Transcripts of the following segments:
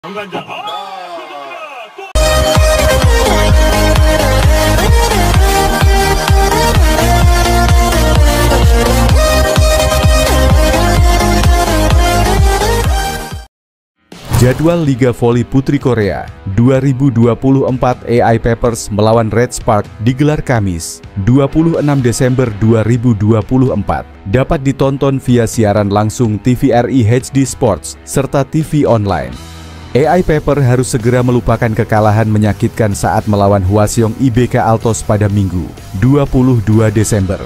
정관장. Jadwal Liga Voli Putri Korea 2024 AI Papers melawan Red Spark digelar Kamis, 26 Desember 2024. Dapat ditonton via siaran langsung TVRI HD Sports serta TV online. AI Paper harus segera melupakan kekalahan menyakitkan saat melawan Hwaseong IBK Altos pada Minggu, 22 Desember.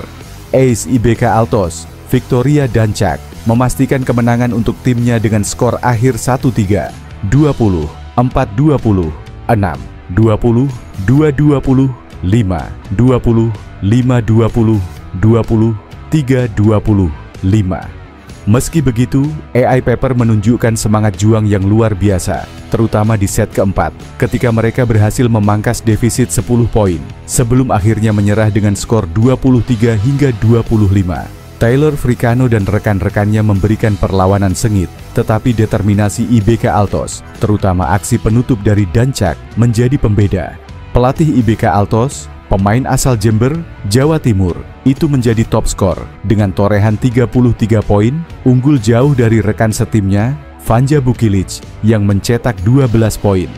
Ace IBK Altos, Victoria Dancak, memastikan kemenangan untuk timnya dengan skor akhir 1-3, 20, 4-20, 6, 20, 2-20, 5, 20, 5-20, 20, 3-20, 5. Meski begitu, AI Paper menunjukkan semangat juang yang luar biasa, terutama di set keempat, ketika mereka berhasil memangkas defisit 10 poin, sebelum akhirnya menyerah dengan skor 23 hingga 25. Taylor Fricano dan rekan-rekannya memberikan perlawanan sengit, tetapi determinasi IBK Altos, terutama aksi penutup dari Dancak, menjadi pembeda. Pelatih IBK Altos, pemain asal Jember, Jawa Timur, itu menjadi top skor dengan torehan 33 poin, unggul jauh dari rekan setimnya, Vanja Bukilic, yang mencetak 12 poin.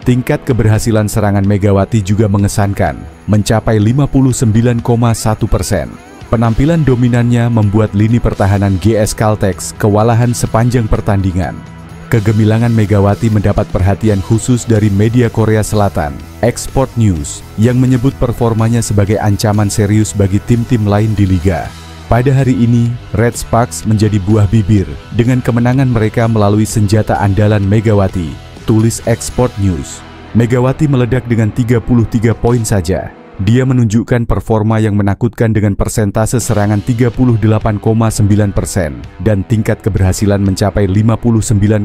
Tingkat keberhasilan serangan Megawati juga mengesankan, mencapai 59,1%. Penampilan dominannya membuat lini pertahanan GS Caltex kewalahan sepanjang pertandingan. Kegemilangan Megawati mendapat perhatian khusus dari media Korea Selatan, Export News, yang menyebut performanya sebagai ancaman serius bagi tim-tim lain di liga. Pada hari ini, Red Sparks menjadi buah bibir dengan kemenangan mereka melalui senjata andalan Megawati, tulis Export News. Megawati meledak dengan 33 poin saja. Dia menunjukkan performa yang menakutkan dengan persentase serangan 38,9% dan tingkat keberhasilan mencapai 59,09%.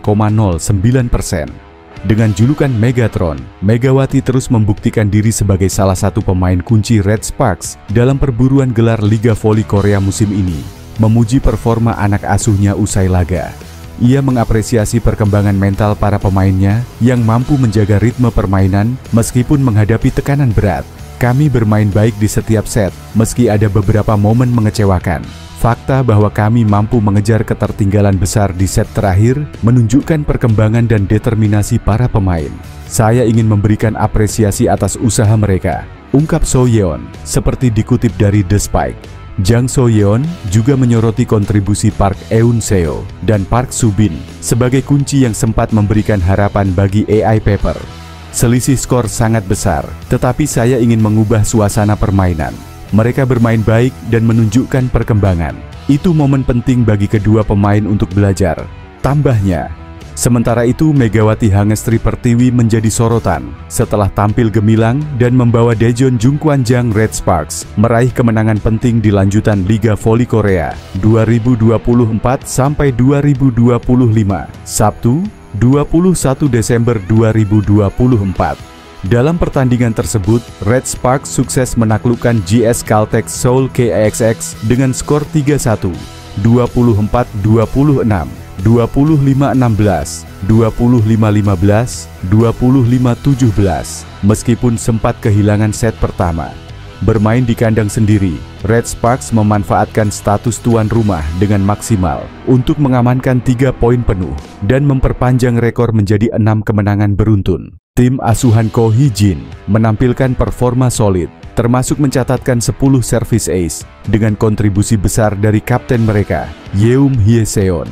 Dengan julukan Megatron, Megawati terus membuktikan diri sebagai salah satu pemain kunci Red Sparks dalam perburuan gelar Liga Voli Korea musim ini. Memuji performa anak asuhnya usai laga, ia mengapresiasi perkembangan mental para pemainnya yang mampu menjaga ritme permainan meskipun menghadapi tekanan berat. Kami bermain baik di setiap set, meski ada beberapa momen mengecewakan. Fakta bahwa kami mampu mengejar ketertinggalan besar di set terakhir menunjukkan perkembangan dan determinasi para pemain. Saya ingin memberikan apresiasi atas usaha mereka, ungkap So Yeon, seperti dikutip dari The Spike. Jang So Yeon juga menyoroti kontribusi Park Eun Seo dan Park Subin sebagai kunci yang sempat memberikan harapan bagi AI Paper. Selisih skor sangat besar, tetapi saya ingin mengubah suasana permainan. Mereka bermain baik dan menunjukkan perkembangan. Itu momen penting bagi kedua pemain untuk belajar, tambahnya. Sementara itu, Megawati Hangestri Pertiwi menjadi sorotan setelah tampil gemilang dan membawa Daejeon Jungkwanjang Red Sparks meraih kemenangan penting di lanjutan Liga Voli Korea 2024 sampai 2025, Sabtu, 21 Desember 2024. Dalam pertandingan tersebut, Red Sparks sukses menaklukkan GS Caltex Seoul KXX dengan skor 3-1, 24-26, 25-16, 25-15, 25-17, meskipun sempat kehilangan set pertama. Bermain di kandang sendiri, Red Sparks memanfaatkan status tuan rumah dengan maksimal untuk mengamankan 3 poin penuh dan memperpanjang rekor menjadi 6 kemenangan beruntun. Tim asuhan Ko Hee-jin menampilkan performa solid, termasuk mencatatkan 10 service ace dengan kontribusi besar dari kapten mereka, Yeum Hye-seon.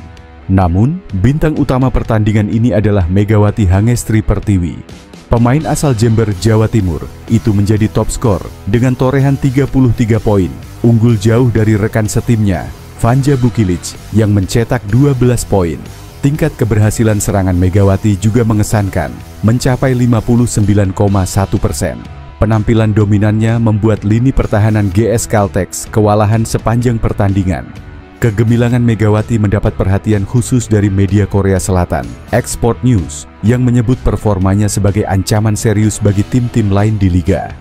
Namun, bintang utama pertandingan ini adalah Megawati Hangestri Pertiwi. Pemain asal Jember, Jawa Timur, itu menjadi top skor dengan torehan 33 poin, unggul jauh dari rekan setimnya, Vanja Bukilic, yang mencetak 12 poin. Tingkat keberhasilan serangan Megawati juga mengesankan, mencapai 59,1%. Penampilan dominannya membuat lini pertahanan GS Caltex kewalahan sepanjang pertandingan. Kegemilangan Megawati mendapat perhatian khusus dari media Korea Selatan, Export News, yang menyebut performanya sebagai ancaman serius bagi tim-tim lain di liga.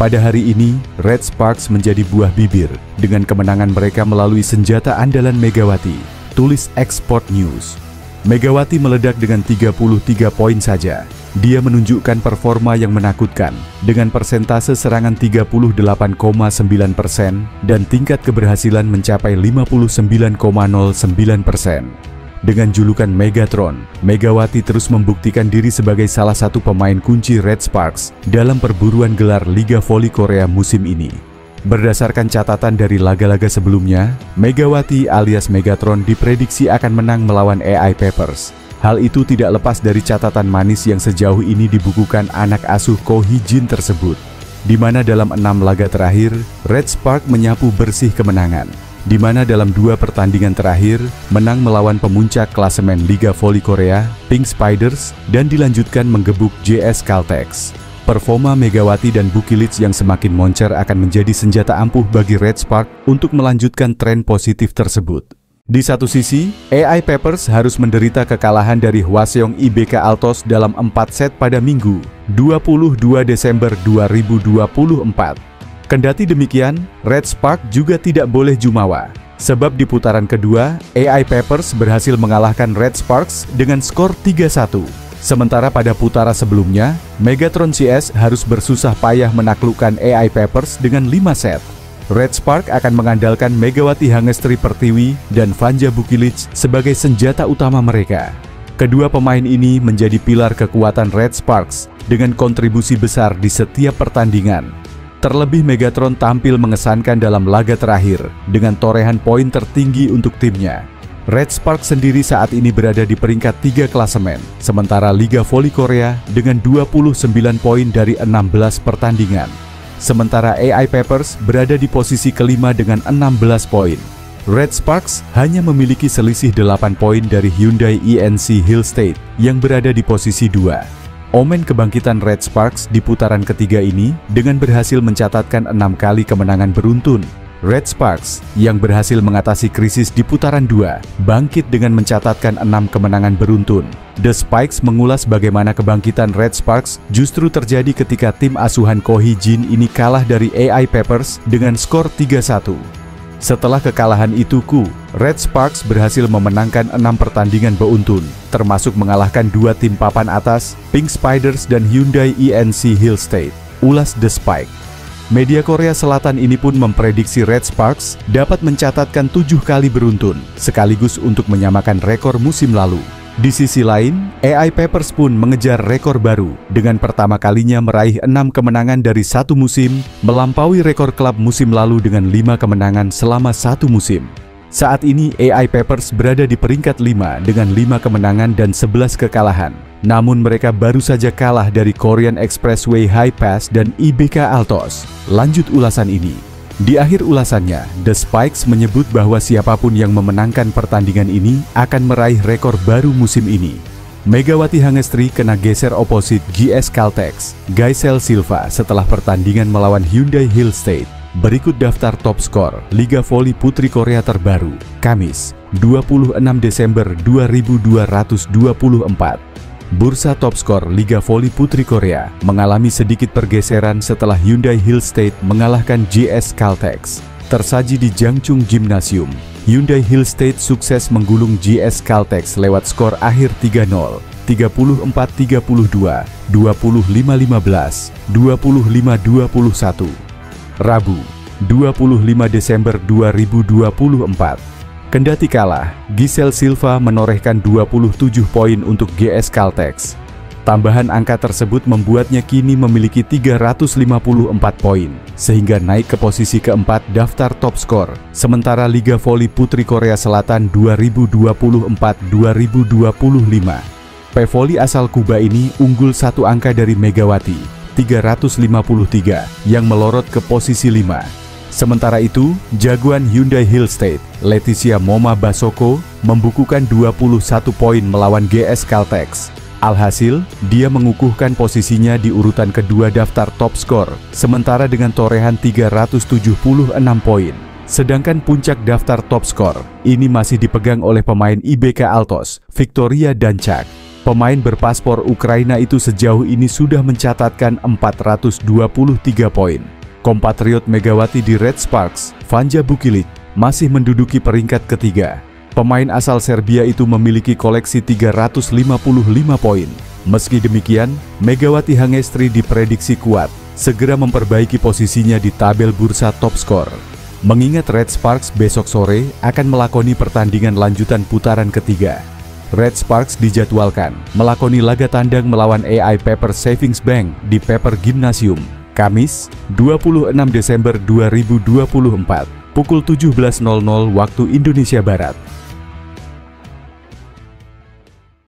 Pada hari ini, Red Sparks menjadi buah bibir dengan kemenangan mereka melalui senjata andalan Megawati, tulis Export News. Megawati meledak dengan 33 poin saja. Dia menunjukkan performa yang menakutkan dengan persentase serangan 38,9% dan tingkat keberhasilan mencapai 59,09%. Dengan julukan Megatron, Megawati terus membuktikan diri sebagai salah satu pemain kunci Red Sparks dalam perburuan gelar Liga Voli Korea musim ini. Berdasarkan catatan dari laga-laga sebelumnya, Megawati alias Megatron diprediksi akan menang melawan AI Peppers. Hal itu tidak lepas dari catatan manis yang sejauh ini dibukukan anak asuh Ko Hee-jin tersebut, di mana dalam 6 laga terakhir, Red Spark menyapu bersih kemenangan, di mana dalam 2 pertandingan terakhir, menang melawan pemuncak klasemen Liga Voli Korea, Pink Spiders, dan dilanjutkan menggebuk JS Caltex. Performa Megawati dan Bukilic yang semakin moncer akan menjadi senjata ampuh bagi Red Spark untuk melanjutkan tren positif tersebut. Di satu sisi, AI Peppers harus menderita kekalahan dari Hwaseong IBK Altos dalam 4 set pada Minggu, 22 Desember 2024. Kendati demikian, Red Spark juga tidak boleh jumawa. Sebab di putaran kedua, AI Peppers berhasil mengalahkan Red Sparks dengan skor 3-1. Sementara pada putaran sebelumnya, Megatron CS harus bersusah payah menaklukkan AI Peppers dengan 5 set. Red Spark akan mengandalkan Megawati Hangestri Pertiwi dan Vanja Bukilic sebagai senjata utama mereka. Kedua pemain ini menjadi pilar kekuatan Red Sparks dengan kontribusi besar di setiap pertandingan. Terlebih Megatron tampil mengesankan dalam laga terakhir dengan torehan poin tertinggi untuk timnya. Red Spark sendiri saat ini berada di peringkat 3 klasemen, sementara Liga Voli Korea dengan 29 poin dari 16 pertandingan. Sementara AI Peppers berada di posisi kelima dengan 16 poin. Red Sparks hanya memiliki selisih 8 poin dari Hyundai ENC Hill State yang berada di posisi 2. Omen kebangkitan Red Sparks di putaran ketiga ini dengan berhasil mencatatkan 6 kali kemenangan beruntun. Red Sparks yang berhasil mengatasi krisis di putaran 2 bangkit dengan mencatatkan 6 kemenangan beruntun. The Spikes mengulas bagaimana kebangkitan Red Sparks justru terjadi ketika tim asuhan Ko Hee-jin ini kalah dari AI Peppers dengan skor 3-1. Setelah kekalahan itu, Red Sparks berhasil memenangkan 6 pertandingan beruntun, termasuk mengalahkan 2 tim papan atas, Pink Spiders dan Hyundai ENC Hill State. Ulas The Spike. Media Korea Selatan ini pun memprediksi Red Sparks dapat mencatatkan 7 kali beruntun, sekaligus untuk menyamakan rekor musim lalu. Di sisi lain, AI Peppers pun mengejar rekor baru dengan pertama kalinya meraih 6 kemenangan dari satu musim, melampaui rekor klub musim lalu dengan 5 kemenangan selama satu musim. Saat ini AI Peppers berada di peringkat 5 dengan 5 kemenangan dan 11 kekalahan. Namun mereka baru saja kalah dari Korean Expressway High Pass dan IBK Altos. Lanjut ulasan ini. Di akhir ulasannya, The Spikes menyebut bahwa siapapun yang memenangkan pertandingan ini akan meraih rekor baru musim ini. Megawati Hangestri kena geser oposit JS Caltex, Gaisel Silva setelah pertandingan melawan Hyundai Hill State. Berikut daftar top skor Liga Voli Putri Korea terbaru, Kamis, 26 Desember 2224. Bursa top skor Liga Voli Putri Korea mengalami sedikit pergeseran setelah Hyundai Hill State mengalahkan JS Caltex. Tersaji di Jangchung Gymnasium, Hyundai Hill State sukses menggulung JS Caltex lewat skor akhir 3-0, 34-32, 25-15, 25-21. Rabu, 25 Desember 2024. Kendati kalah, Giselle Silva menorehkan 27 poin untuk GS Caltex. Tambahan angka tersebut membuatnya kini memiliki 354 poin, sehingga naik ke posisi keempat daftar top skor. Sementara Liga Voli Putri Korea Selatan 2024-2025. Pevoli asal Kuba ini unggul 1 angka dari Megawati, 353, yang melorot ke posisi 5. Sementara itu, jagoan Hyundai Hill State, Leticia Moma Basoko, membukukan 21 poin melawan GS Caltex. Alhasil, dia mengukuhkan posisinya di urutan kedua daftar top skor, sementara dengan torehan 376 poin. Sedangkan puncak daftar top skor ini masih dipegang oleh pemain IBK Altos, Victoria Danchak. Pemain berpaspor Ukraina itu sejauh ini sudah mencatatkan 423 poin. Kompatriot Megawati di Red Sparks, Vanja Bukilic, masih menduduki peringkat ketiga. Pemain asal Serbia itu memiliki koleksi 355 poin. Meski demikian, Megawati Hangestri diprediksi kuat segera memperbaiki posisinya di tabel bursa top skor. Mengingat Red Sparks besok sore akan melakoni pertandingan lanjutan putaran ketiga. Red Sparks dijadwalkan melakoni laga tandang melawan AI Paper Savings Bank di Paper Gymnasium, Kamis, 26 Desember 2024, pukul 17.00 waktu Indonesia Barat.